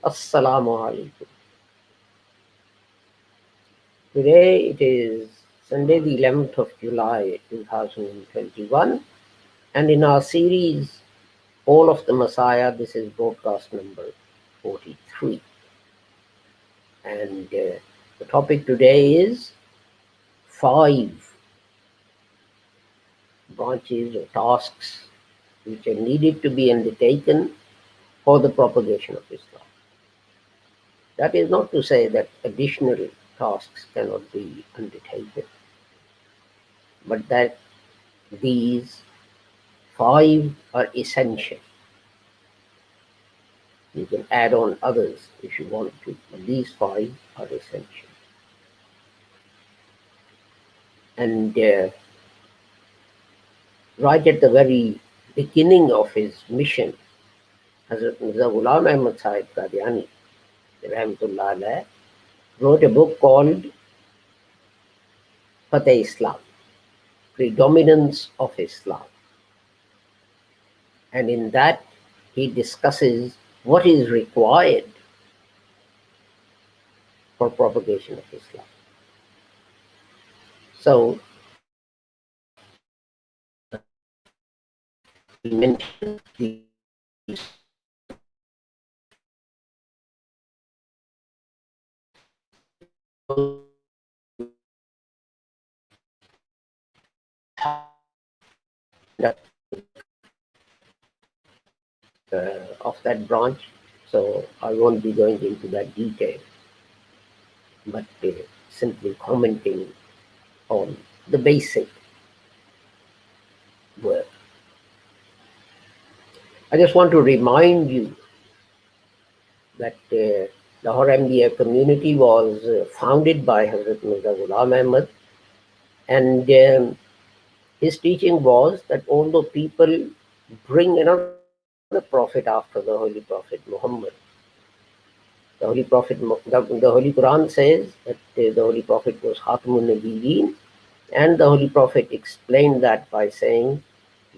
Assalamu alaikum. Today it is Sunday, the 11th of July 2021, and in our series, All of the Messiah, this is broadcast number 43. And the topic today is 5 branches or tasks which are needed to be undertaken for the propagation of Islam. That is not to say that additional tasks cannot be undertaken, but that these 5 are essential. You can add on others if you want to, but these 5 are essential. And right at the very beginning of his mission, Hazrat Mirza Ghulam Ahmad Sahib Qadiani, Rahmatullah alayh, wrote a book called Fateh Islam, Predominance of Islam. And in that, he discusses what is required for propagation of Islam. So, he mentions these of that branch. So I won't be going into that detail, but simply commenting on the basic work. I just want to remind you that Lahore Ahmadiyya community was founded by Hazrat Mirza Ghulam Ahmad, and his teaching was that although people bring another prophet after the Holy Prophet Muhammad, the Holy Quran says that the Holy Prophet was Khatamun Nabiyyin, and the Holy Prophet explained that by saying,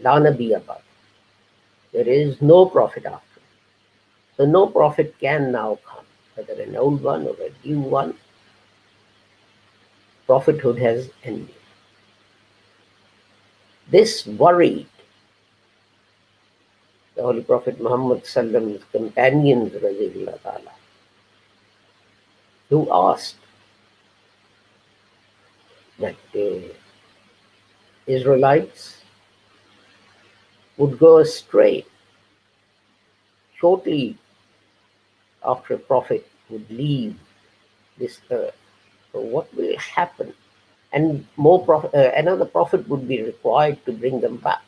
La Nabiya Ba'd. There is no prophet after. So no prophet can now come, whether an old one or a new one. Prophethood has ended. This worried the Holy Prophet Muhammad Sallam's companions, ta'ala, who asked that Israelites would go astray shortly after a prophet would leave this earth. So what will happen? And another prophet would be required to bring them back.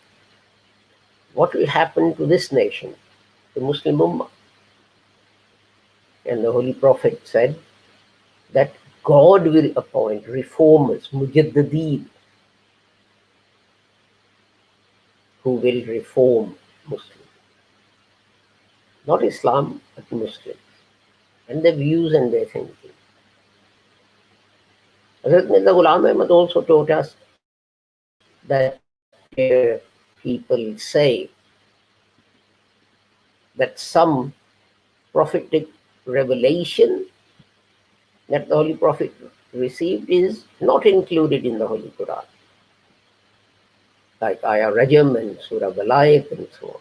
What will happen to this nation, the Muslim Ummah? And the Holy Prophet said that God will appoint reformers, mujaddideen, who will reform Muslims. Not Islam, but Muslims, and their views and their thinking. Hazrat Mirza Ghulam Ahmad also taught us that people say that some prophetic revelation that the Holy Prophet received is not included in the Holy Quran, like Ayah Rajam and Surah Balayat and so on.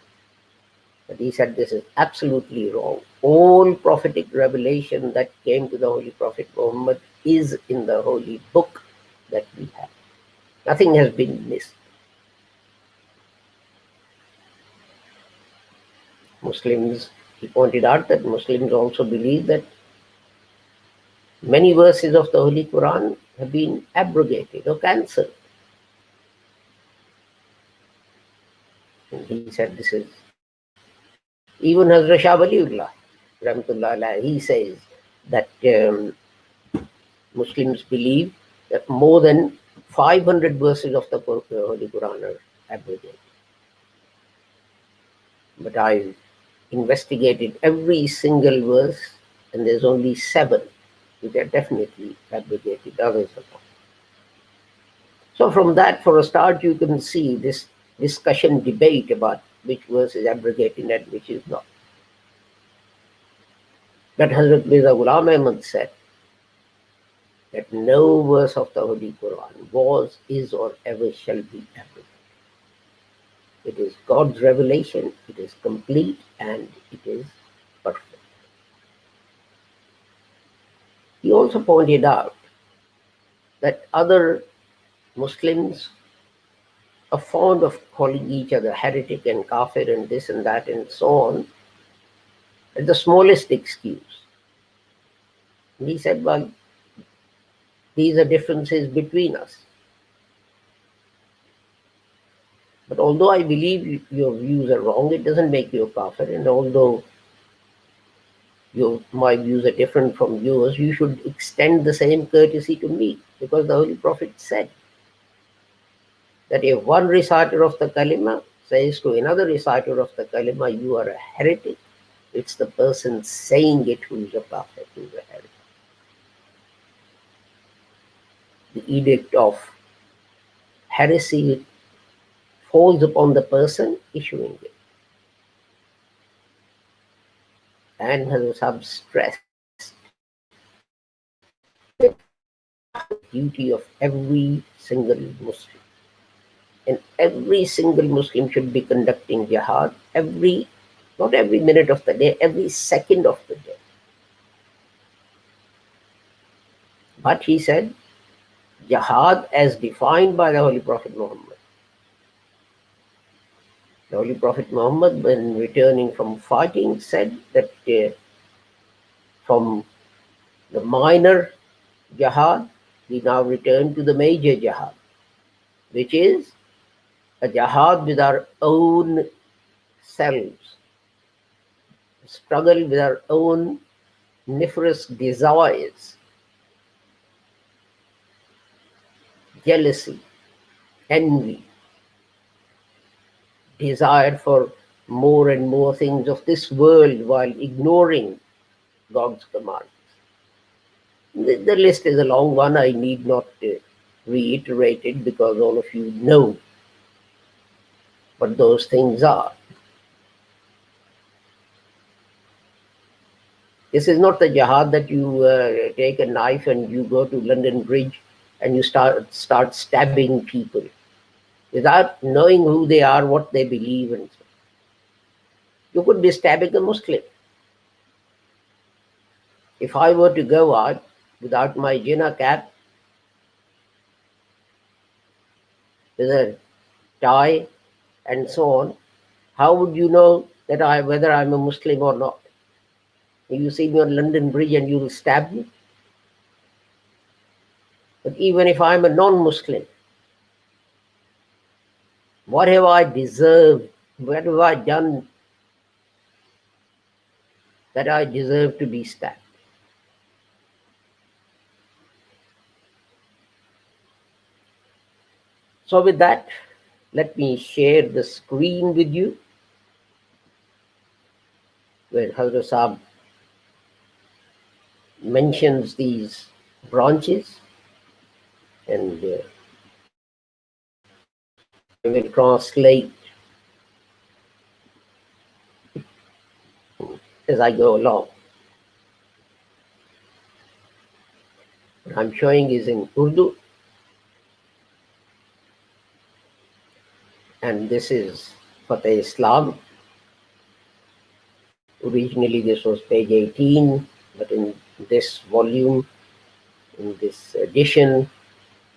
But he said this is absolutely wrong. All prophetic revelation that came to the Holy Prophet Muhammad is in the holy book that we have. Nothing has been missed. Muslims, he pointed out that Muslims also believe that many verses of the Holy Quran have been abrogated or cancelled. And he said this is, even Hazrat Shah Waliullah, Rahmatullah alayhi, he says that Muslims believe that more than 500 verses of the Holy Quran are abrogated. But I investigated every single verse, and there's only 7 which are definitely abrogated, others are not. So from that, for a start, you can see this discussion, debate about which verse is abrogated and which is not. But Hazrat Mirza Ghulam Ahmad said that no verse of the Holy Quran was, is, or ever shall be abrogated. It is God's revelation, it is complete, and it is perfect. He also pointed out that other Muslims are fond of calling each other heretic and kafir and this and that and so on at the smallest excuse. And he said, well, these are differences between us. But although I believe your views are wrong, it doesn't make you a kafir. And although my views are different from yours, you should extend the same courtesy to me. Because the Holy Prophet said that if one reciter of the kalima says to another reciter of the kalima, you are a heretic, it's the person saying it who's a kafir, who's a heretic. The edict of heresy falls upon the person issuing it. And Hazrat stressed the duty of every single Muslim. And every single Muslim should be conducting jihad not every minute of the day, every second of the day. But he said, jihad as defined by the Holy Prophet Muhammad. The Holy Prophet Muhammad, when returning from fighting, said that from the minor jihad, we now return to the major jihad, which is a jihad with our own selves, struggle with our own nefarious desires, jealousy, envy, desire for more and more things of this world while ignoring God's commands. The list is a long one. I need not reiterate it because all of you know what those things are. This is not the jihad that you take a knife and you go to London Bridge and you start stabbing people without knowing who they are, what they believe, and so. You could be stabbing a Muslim. If I were to go out without my jinnah cap, with a tie and so on, how would you know that whether I'm a Muslim or not? You see me on London Bridge and you will stab me. But even if I'm a non-Muslim, what have I deserved? What have I done that I deserve to be stabbed? So with that, let me share the screen with you where Hazrat Saab mentions these branches, and I will translate as I go along. What I'm showing is in Urdu, and this is Fateh Islam. Originally this was page 18, but in this volume, in this edition,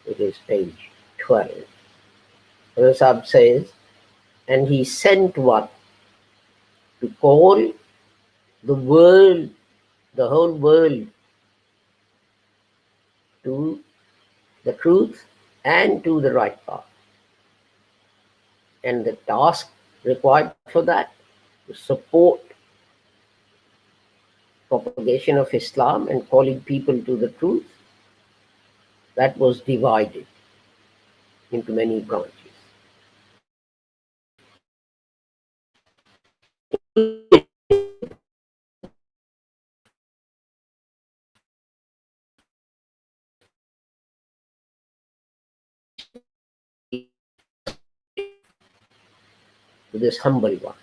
it is page 12. Rasab says, and he sent one to call the world, the whole world, to the truth and to the right path. And the task required for that, to support propagation of Islam and calling people to the truth, that was divided into many branches. To this humble one.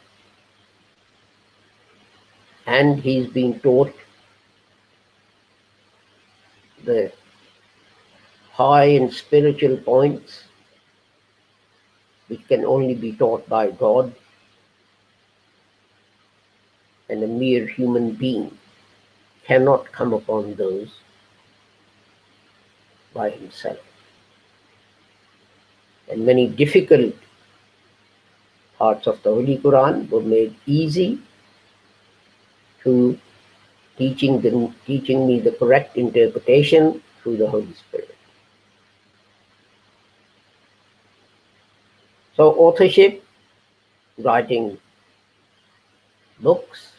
And he's being taught the high and spiritual points which can only be taught by God, and a mere human being cannot come upon those by himself. And many difficult parts of the Holy Quran were made easy through teaching me the correct interpretation through the Holy Spirit. So authorship, writing books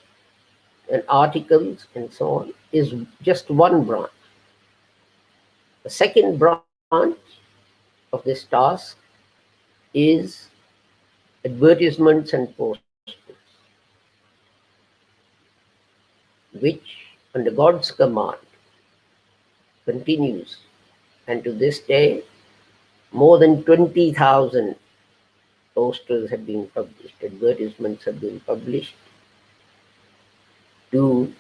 and articles and so on, is just one branch. The second branch of this task is advertisements and posters, which, under God's command, continues. And to this day, more than 20,000 posters have been published, advertisements have been published to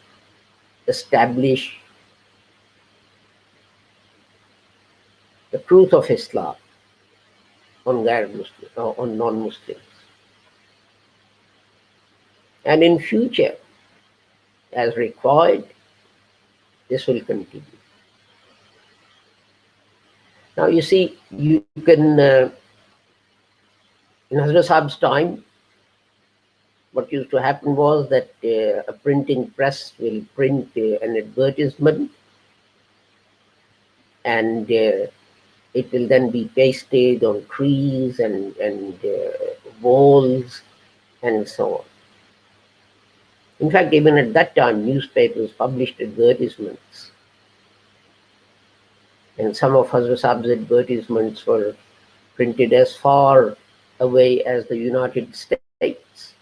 establish the truth of Islam on non-Muslims. And in future, as required, this will continue. Now you see, you can, in Hazrat Sahab's time, what used to happen was that a printing press will print an advertisement, and it will then be pasted on trees and walls and so on. In fact, even at that time, newspapers published advertisements. And some of Hazrat Sahab's advertisements were printed as far away as the United States.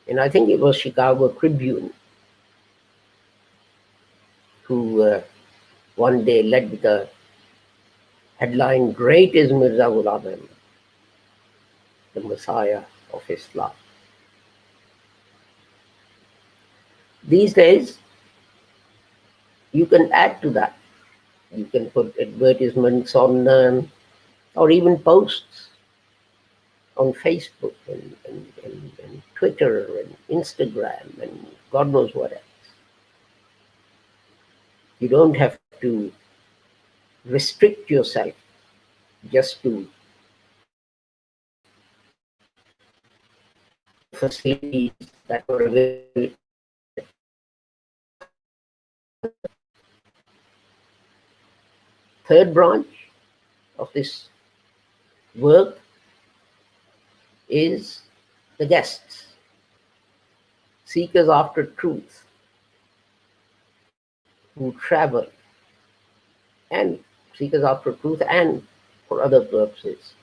And I think it was Chicago Tribune who one day led with the headline, "Great is Mirza Ghulam Ahmad, the Messiah of Islam." These days, you can add to that. You can put advertisements on, or even posts on Facebook and Twitter and Instagram and God knows what else. You don't have to restrict yourself just to facilities that were available. Third branch of this work is the guests, seekers after truth, who travel, and seekers after truth and for other purposes,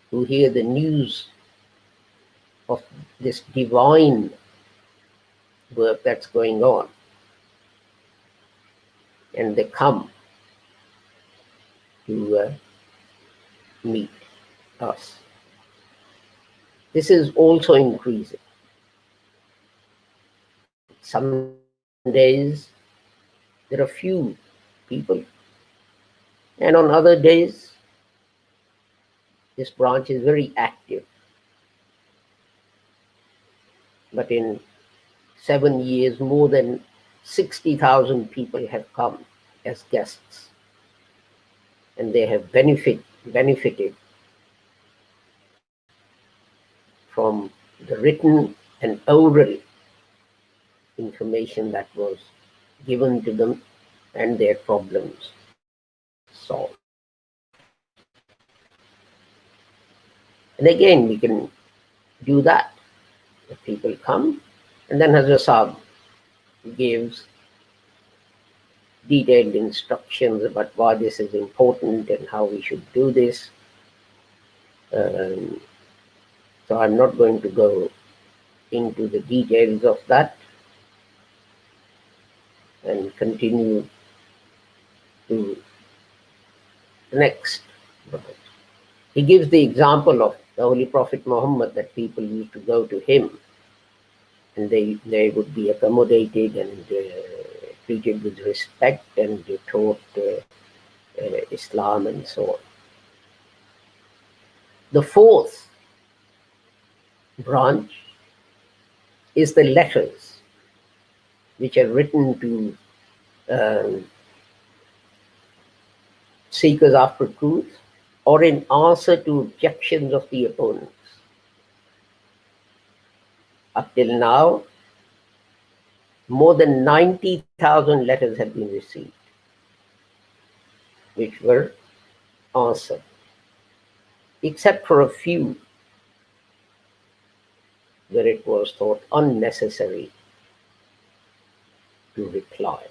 who hear the news of this divine work that's going on, and they come to meet us. This is also increasing. Some days there are few people, and on other days this branch is very active. But in 7 years, more than 60,000 people have come as guests, and they have benefited from the written and oral information that was given to them and their problems solved. And again, we can do that. If people come, and then Hazrat Sahib gives detailed instructions about why this is important and how we should do this. So I'm not going to go into the details of that, and continue to the next verse. He gives the example of the Holy Prophet Muhammad, that people used to go to him and they would be accommodated and treated with respect, and they taught Islam and so on. The fourth branch is the letters which are written to um, seekers after truth or in answer to objections of the opponents. Up till now, more than 90,000 letters have been received, which were answered, except for a few where it was thought unnecessary to reply.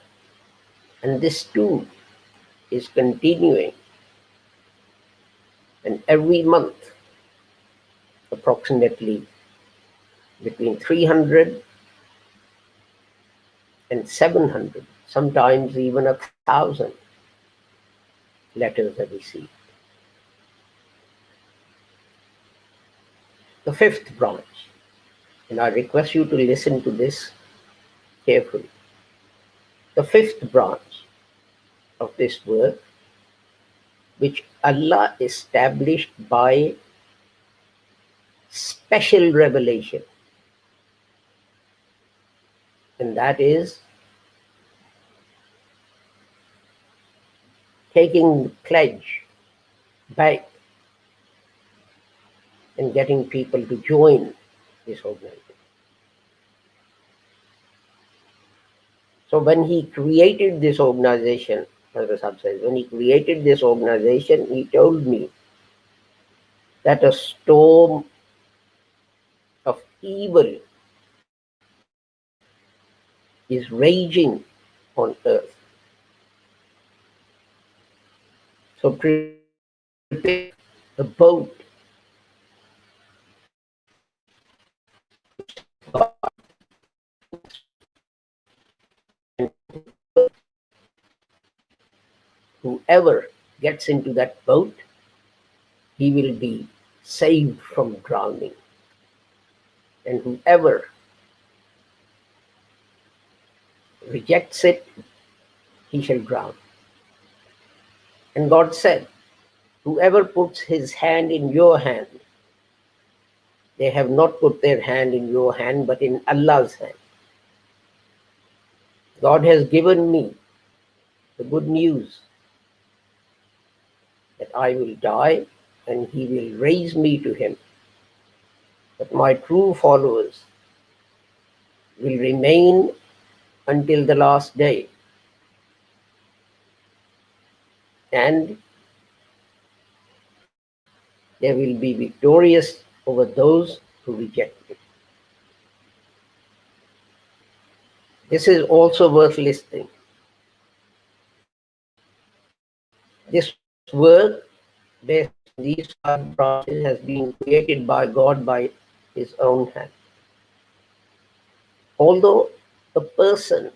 And this too is continuing. And every month, approximately between 300 and 700, sometimes even 1,000 letters are received. The fifth branch, and I request you to listen to this carefully. The fifth branch of this work, which Allah established by special revelation, and that is taking the pledge back and getting people to join this organization. So when he created this organization, when he created this organization, he told me that a storm of evil is raging on earth. So prepare a boat and whoever gets into that boat, he will be saved from drowning. And whoever rejects it, he shall drown. And God said, whoever puts his hand in your hand, they have not put their hand in your hand, but in Allah's hand. God has given me the good news that I will die and he will raise me to him. But my true followers will remain until the last day. And they will be victorious over those who reject it. This is also worth listening. This work, based on these five branches, has been created by God by his own hand. Although a person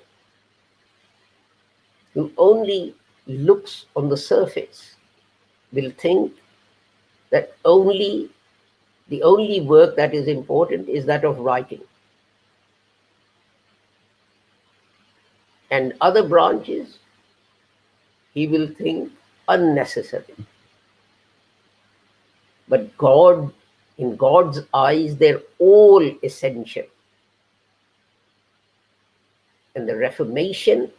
who only looks on the surface will think that the only work that is important is that of writing. And other branches, he will think unnecessary. But God, in God's eyes, they're all essential. And the Reformation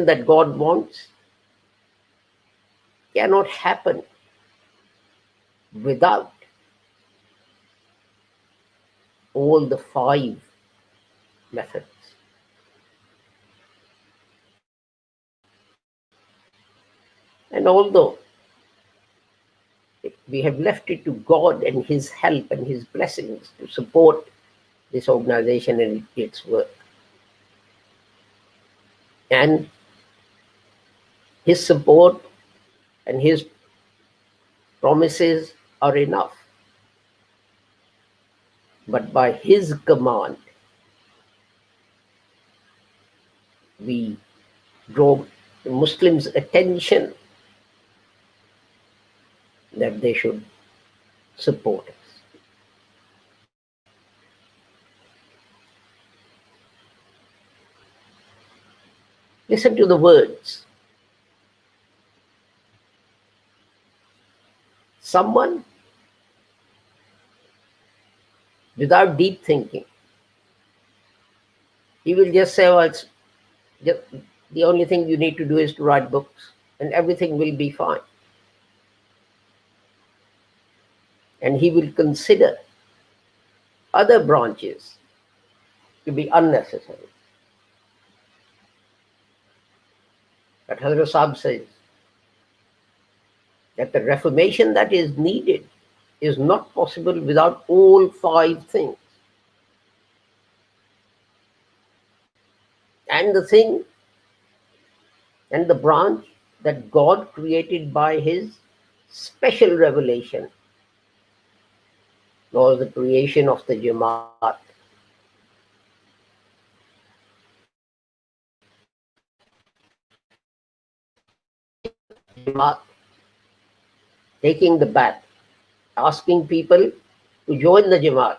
that God wants cannot happen without all the five methods. And although we have left it to God and his help and his blessings to support this organization and its work, and his support and his promises are enough. But by his command, we draw the Muslims' attention that they should support us. Listen to the words. Someone without deep thinking, he will just say, well, it's just, the only thing you need to do is to write books and everything will be fine. And he will consider other branches to be unnecessary. But Hazrat Sahib says that the reformation that is needed is not possible without all five things. And the thing and the branch that God created by his special revelation was the creation of the Jamaat. Jamaat, taking the bat, asking people to join the Jamaat.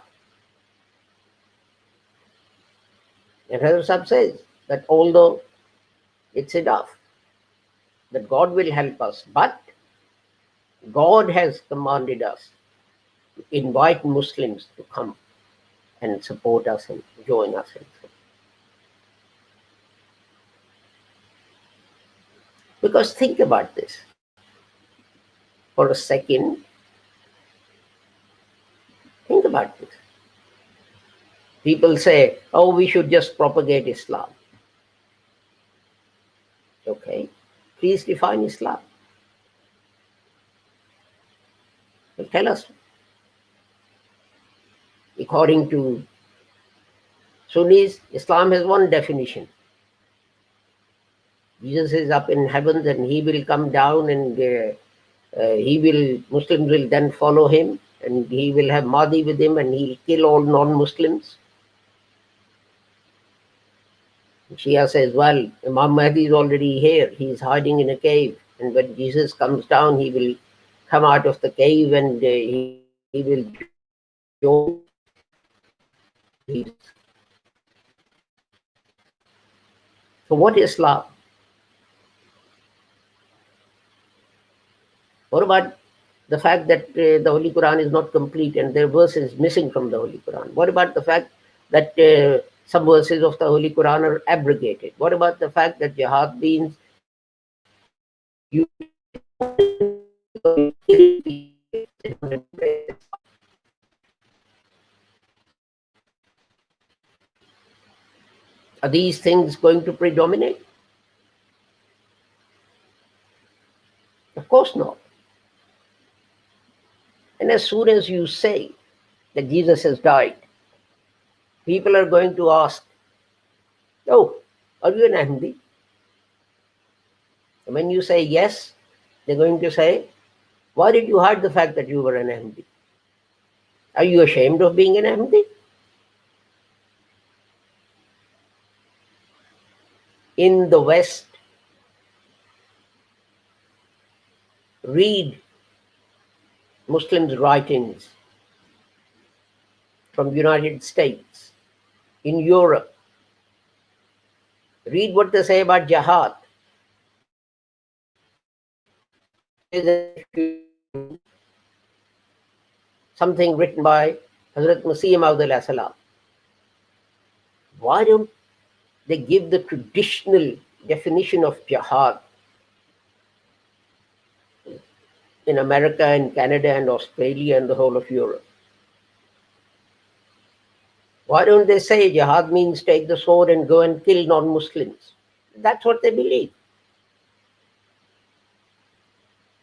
And Hazrat Sahib says that although it's enough that God will help us, but God has commanded us to invite Muslims to come and support us and join us. Because think about this for a second. Think about this. People say, oh, we should just propagate Islam. Okay, please define Islam. Well, tell us. According to Sunnis, Islam has one definition. Jesus is up in heavens and he will come down and Muslims will then follow him and he will have Mahdi with him and he'll kill all non-Muslims. Shia says, well, Imam Mahdi is already here. He's hiding in a cave. And when Jesus comes down, he will come out of the cave and he will join. So what is Islam? What about the fact that the Holy Quran is not complete and there are verses missing from the Holy Quran? What about the fact that some verses of the Holy Quran are abrogated? What about the fact that jihad means you are these things going to predominate? Of course not. And as soon as you say that Jesus has died, people are going to ask, oh, are you an Ahmadi? And when you say yes, they're going to say, why did you hide the fact that you were an Ahmadi? Are you ashamed of being an Ahmadi? In the West, read Muslims' writings from the United States, in Europe. Read what they say about jihad. Something written by Hazrat Masih Maud salam. Why don't they give the traditional definition of jihad in America and Canada and Australia and the whole of Europe? Why don't they say jihad means take the sword and go and kill non-Muslims? That's what they believe.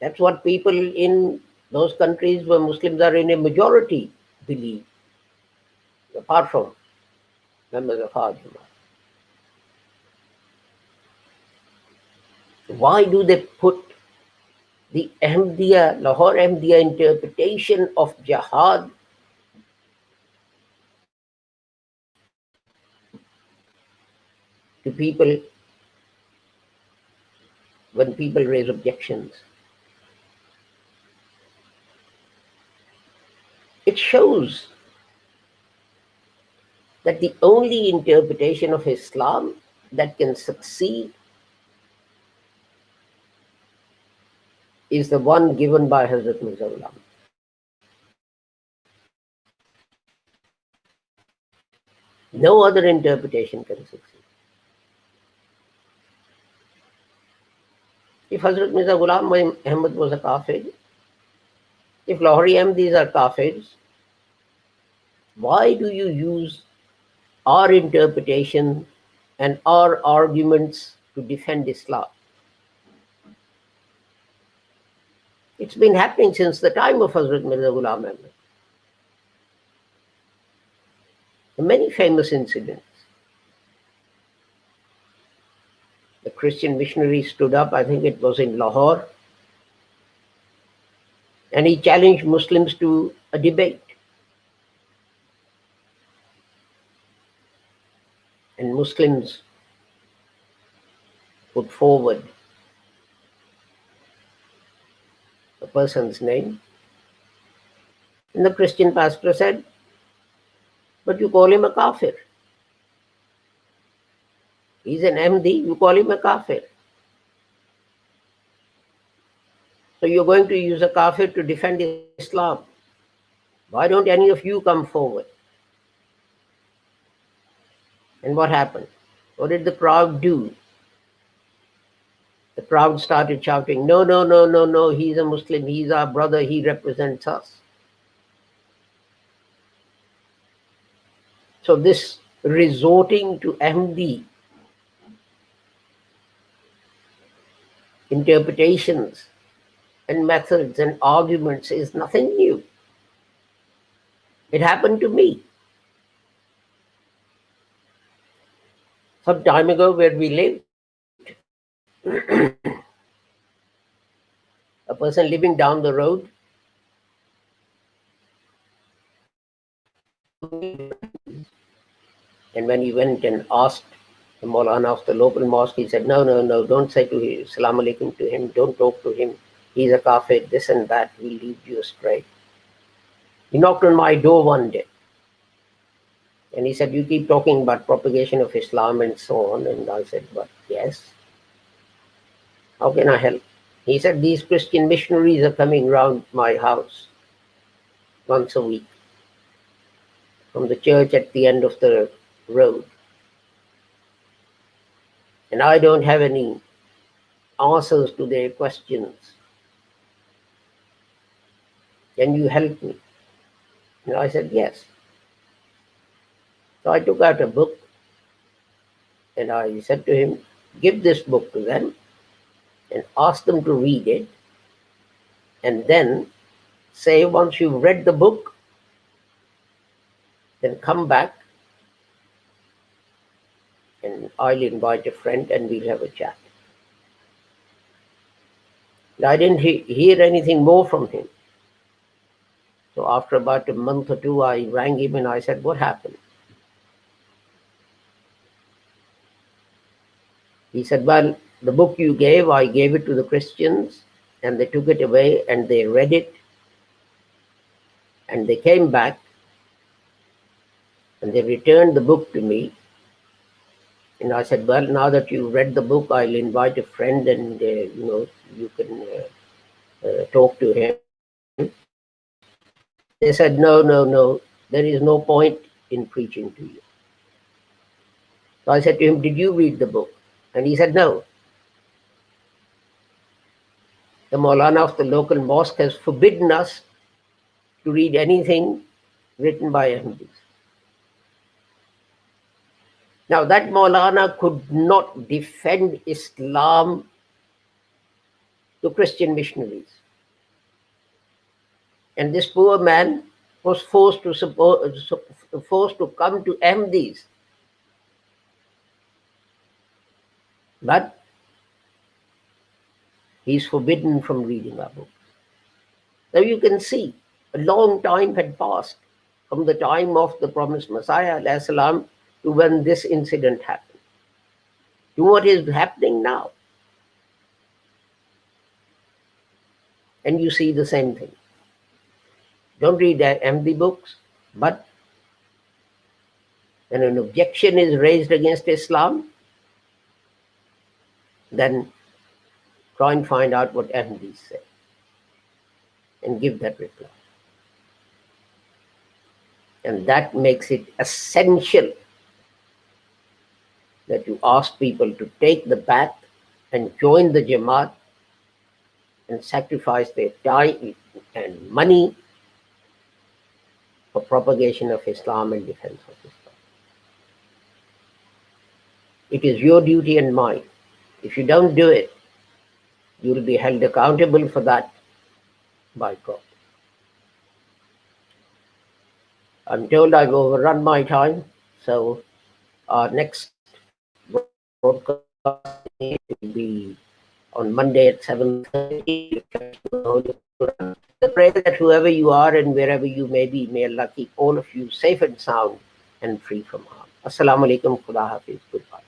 That's what people in those countries where Muslims are in a majority believe, apart from members of our Jamaat. Why do they put the Ahmadiyya, Lahore Ahmadiyya interpretation of jihad to people when people raise objections? It shows that the only interpretation of Islam that can succeed is the one given by Hazrat Mirza Ghulam. No other interpretation can succeed. If Hazrat Mirza Ghulam Ahmad was a kafir, if Lahori Ahmadis are kafirs, why do you use our interpretation and our arguments to defend Islam? It's been happening since the time of Hazrat Mirza Ghulam Ahmad. Many famous incidents. The Christian missionary stood up, I think it was in Lahore, and he challenged Muslims to a debate. And Muslims put forward a person's name. And the Christian pastor said, but you call him a kafir. He's an Ahmadi, you call him a kafir. So you're going to use a kafir to defend Islam. Why don't any of you come forward? And what happened? What did the crowd do? The crowd started shouting, no, no, no, no, no, he's a Muslim, he's our brother, he represents us. So this resorting to Ahmadi interpretations and methods and arguments is nothing new. It happened to me. Some time ago where we lived, a person living down the road, and when he went and asked the Maulana of the local mosque, he said, no, no, no, don't say to him, Assalamu alaikum to him, don't talk to him, he's a kafir, this and that, he'll lead you astray. He knocked on my door one day, and he said, you keep talking about propagation of Islam and so on. And I said, but yes, how can I help? He said, these Christian missionaries are coming round my house once a week from the church at the end of the road. And I don't have any answers to their questions. Can you help me? And I said, yes. So I took out a book and I said to him, give this book to them and ask them to read it. And then say, once you've read the book, then come back and I'll invite a friend and we'll have a chat. And I didn't hear anything more from him. So after about a month or two, I rang him and I said, what happened? He said, well, the book you gave, I gave it to the Christians and they took it away and they read it and they came back and they returned the book to me. And I said, well, now that you read the book, I'll invite a friend and, you can talk to him. They said, no, no, no, there is no point in preaching to you. So I said to him, did you read the book? And he said, no. The Maulana of the local mosque has forbidden us to read anything written by Ahmadis. Now that Maulana could not defend Islam to Christian missionaries. And this poor man was forced to come to Ahmadis. But he's forbidden from reading our books. Now you can see, a long time had passed from the time of the promised Messiah ﷺ to when this incident happened, to what is happening now. And you see the same thing. Don't read Ahmadi books, but when an objection is raised against Islam, then try and find out what Ahmadis say. and give that reply. And that makes it essential that you ask people to take the bath and join the Jamaat and sacrifice their time and money for propagation of Islam and defense of Islam. It is your duty and mine. If you don't do it, you will be held accountable for that by God. I'm told I've overrun my time, so our next broadcast will be on Monday at 7:30. I pray that whoever you are and wherever you may be, may Allah keep all of you safe and sound and free from harm. Assalamu alaikum. Khuda Hafiz. Goodbye.